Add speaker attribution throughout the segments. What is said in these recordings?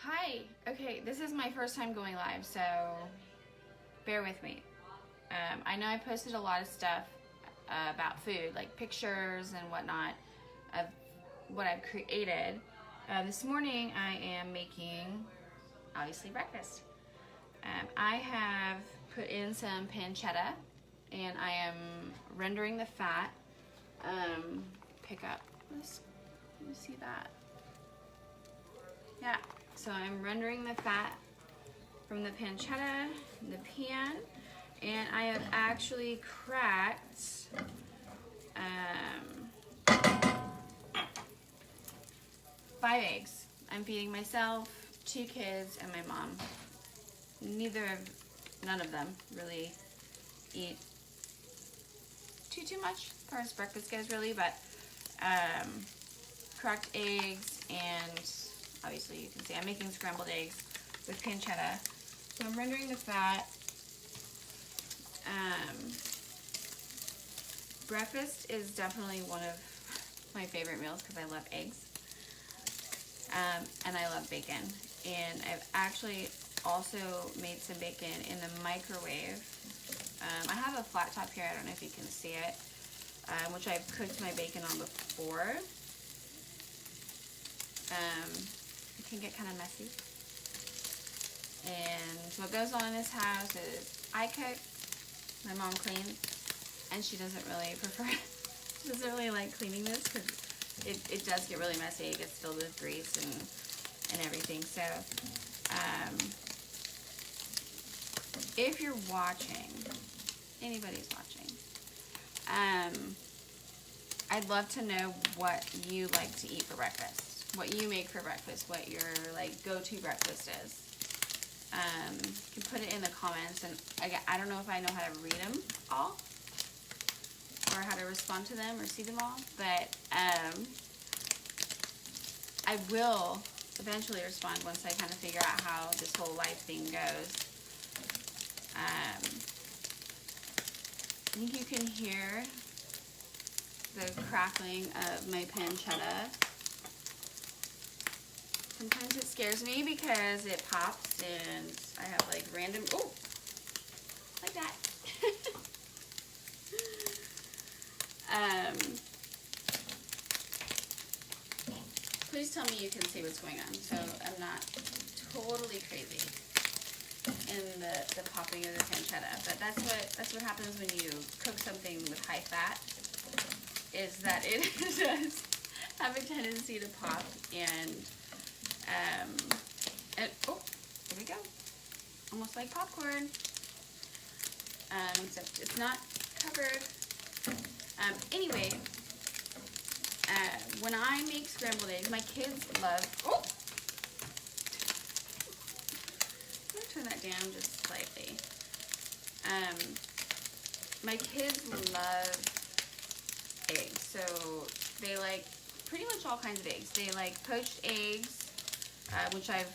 Speaker 1: Hi. Okay, this is my first time going live, so bear with me. I know I posted a lot of stuff about food, like pictures and whatnot of what I've created. This morning I am making, obviously, breakfast. I have put in some pancetta and I am rendering the fat. Pick up this. Can you see that? Yeah. So I'm rendering the fat from the pancetta in the pan, and I have actually cracked 5 eggs. I'm feeding myself, 2 kids, and my mom. None of them really eat too much as far as breakfast goes, really, but cracked eggs, and obviously you can see I'm making scrambled eggs with pancetta. So I'm rendering the fat. Breakfast is definitely one of my favorite meals because I love eggs. And I love bacon. And I've actually also made some bacon in the microwave. I have a flat top here, I don't know if you can see it, which I've cooked my bacon on before. It can get kind of messy. And what goes on in this house is I cook, my mom cleans, and she doesn't really prefer, she doesn't really like cleaning this because it does get really messy. It gets filled with grease and everything. So if you're watching, anybody's watching, I'd love to know what you like to eat for breakfast, what you make for breakfast, what your like go-to breakfast is. You can put it in the comments, and I don't know if I know how to read them all or how to respond to them or see them all, but I will eventually respond once I kind of figure out how this whole live thing goes. I think you can hear the crackling of my pancetta. Sometimes it scares me because it pops and I have like random, oh, like that. Please tell me you can see what's going on, so I'm not totally crazy in the popping of the pancetta. But that's what happens when you cook something with high fat, is that it does have a tendency to pop, and oh, here we go, almost like popcorn, except it's not covered. Anyway, when I make scrambled eggs, my kids love, oh, I'm going to turn that down just slightly. My kids love eggs, so they like pretty much all kinds of eggs. They like poached eggs, which I've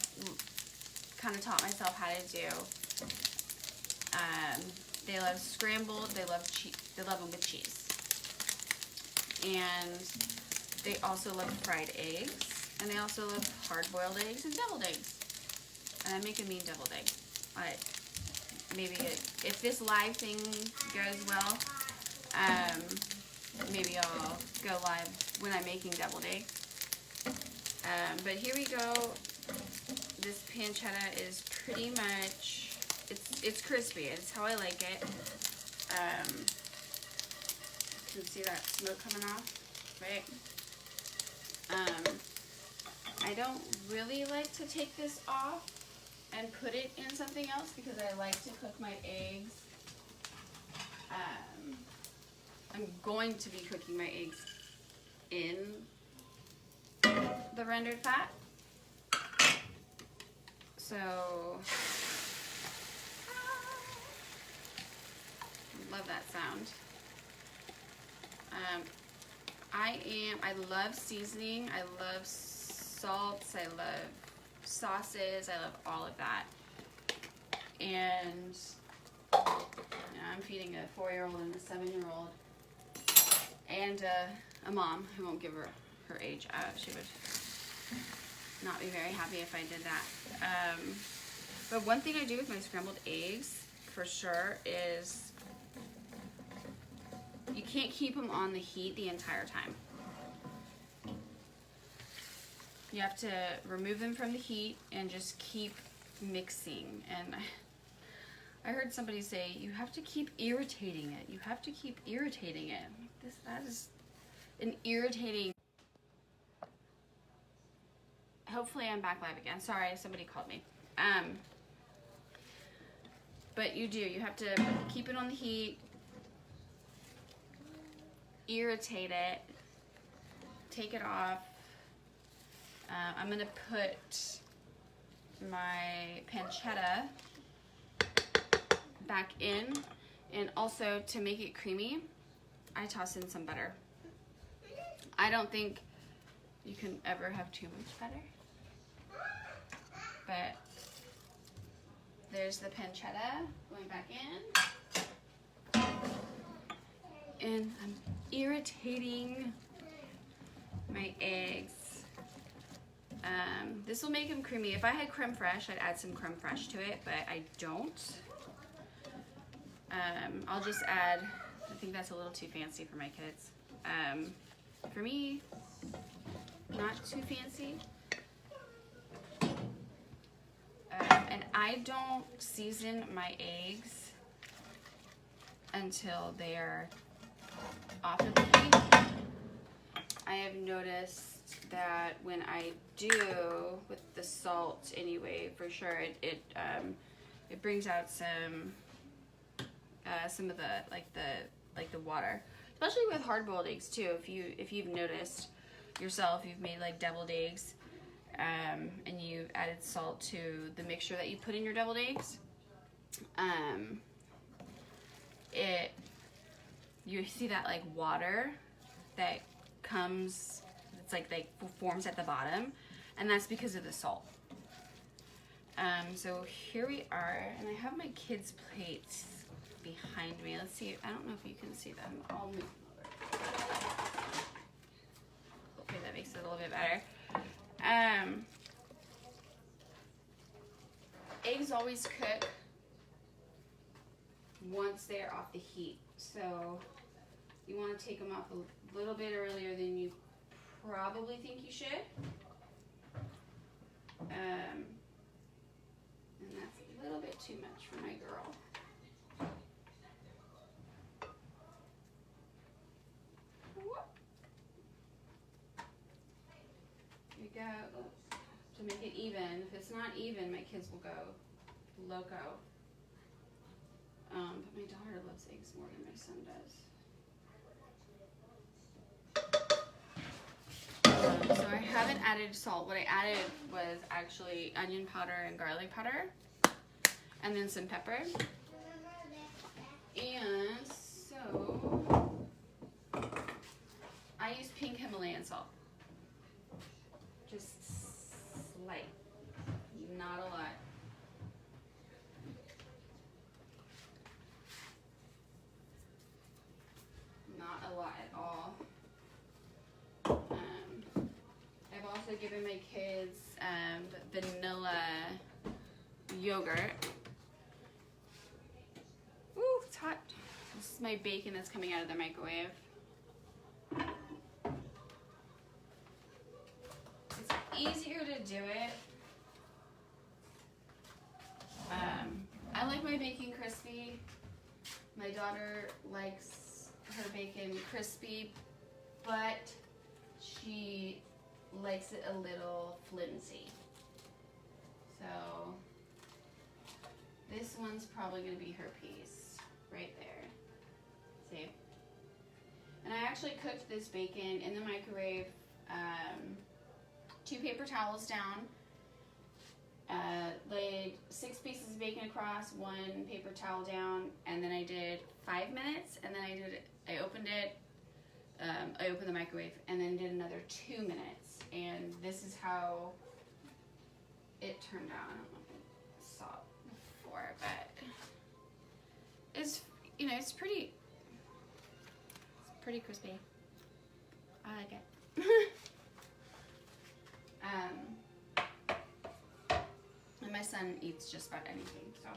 Speaker 1: kind of taught myself how to do. They love scrambled, they love them with cheese. And they also love fried eggs, and they also love hard-boiled eggs and deviled eggs. And I make a mean deviled egg. Maybe if this live thing goes well, maybe I'll go live when I'm making deviled eggs. But here we go. This pancetta is pretty much, it's crispy. It's how I like it. You can see that smoke coming off, right? I don't really like to take this off and put it in something else because I like to cook my eggs. I'm going to be cooking my eggs in the rendered fat. So, love that sound. I love seasoning, I love salts, I love sauces, I love all of that. And I'm feeding a 4-year-old and a 7-year-old and a mom. I won't give her age. She would not be very happy if I did that. But one thing I do with my scrambled eggs, for sure, is you can't keep them on the heat the entire time. You have to remove them from the heat and just keep mixing. And I heard somebody say, you have to keep irritating it. You have to keep irritating it. That is an irritating... Hopefully I'm back live again. Sorry, somebody called me. But you do. You have to keep it on the heat, irritate it, take it off. I'm going to put my pancetta back in, and also to make it creamy, I toss in some butter. I don't think you can ever have too much butter, but there's the pancetta going back in, and I'm irritating my eggs. This will make them creamy. If I had creme fraiche, I'd add some creme fraiche to it, but I don't. I'll just add, I think that's a little too fancy for my kids. For me, not too fancy. And I don't season my eggs until they're off of the heat. I have noticed that when I do with the salt anyway, for sure, it brings out some of the water, especially with hard-boiled eggs too. If you've noticed yourself, you've made like deviled eggs, and you added salt to the mixture that you put in your deviled eggs, you see that like water that comes, it's like forms at the bottom, and that's because of the salt. So here we are, and I have my kids' plates behind me. Let's see, I don't know if you can see them. I'll move them over. Hopefully that makes it a little bit better. Eggs always cook once they're off the heat, so you want to take them off a little bit earlier than you probably think you should. And that's a little bit too much for my girl. Here we go. To make it even. If it's not even, my kids will go loco. But my daughter loves eggs more than my son does. So I haven't added salt. What I added was actually onion powder and garlic powder, and then some pepper. And so I use pink Himalayan salt. Just slight, not a lot. Not a lot at all. I've also given my kids vanilla yogurt. Ooh, it's hot. This is my bacon that's coming out of the microwave. It's easier to do it. I like my bacon crispy. My daughter likes her bacon crispy, but she likes it a little flimsy. So this one's probably going to be her piece right there. See? And I actually cooked this bacon in the microwave, 2 paper towels down, laid 6 pieces of bacon across, 1 paper towel down, and then I did 5 minutes, and then I opened the microwave, and then did another 2 minutes, and this is how it turned out. I don't know if you saw it before, but it's, you know, it's pretty crispy. I like it. son eats just about anything, so.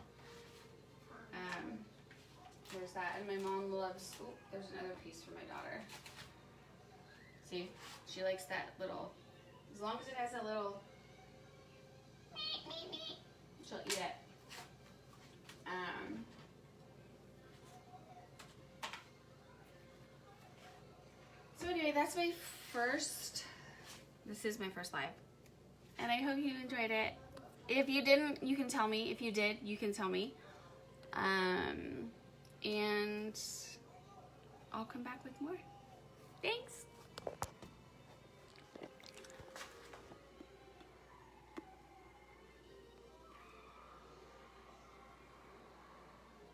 Speaker 1: There's that, and my mom loves, oh, there's another piece for my daughter. See, she likes that little, as long as it has a little, she'll eat it. So anyway, that's my first, this is my first live, and I hope you enjoyed it. If you didn't, you can tell me. If you did, you can tell me. And I'll come back with more. Thanks.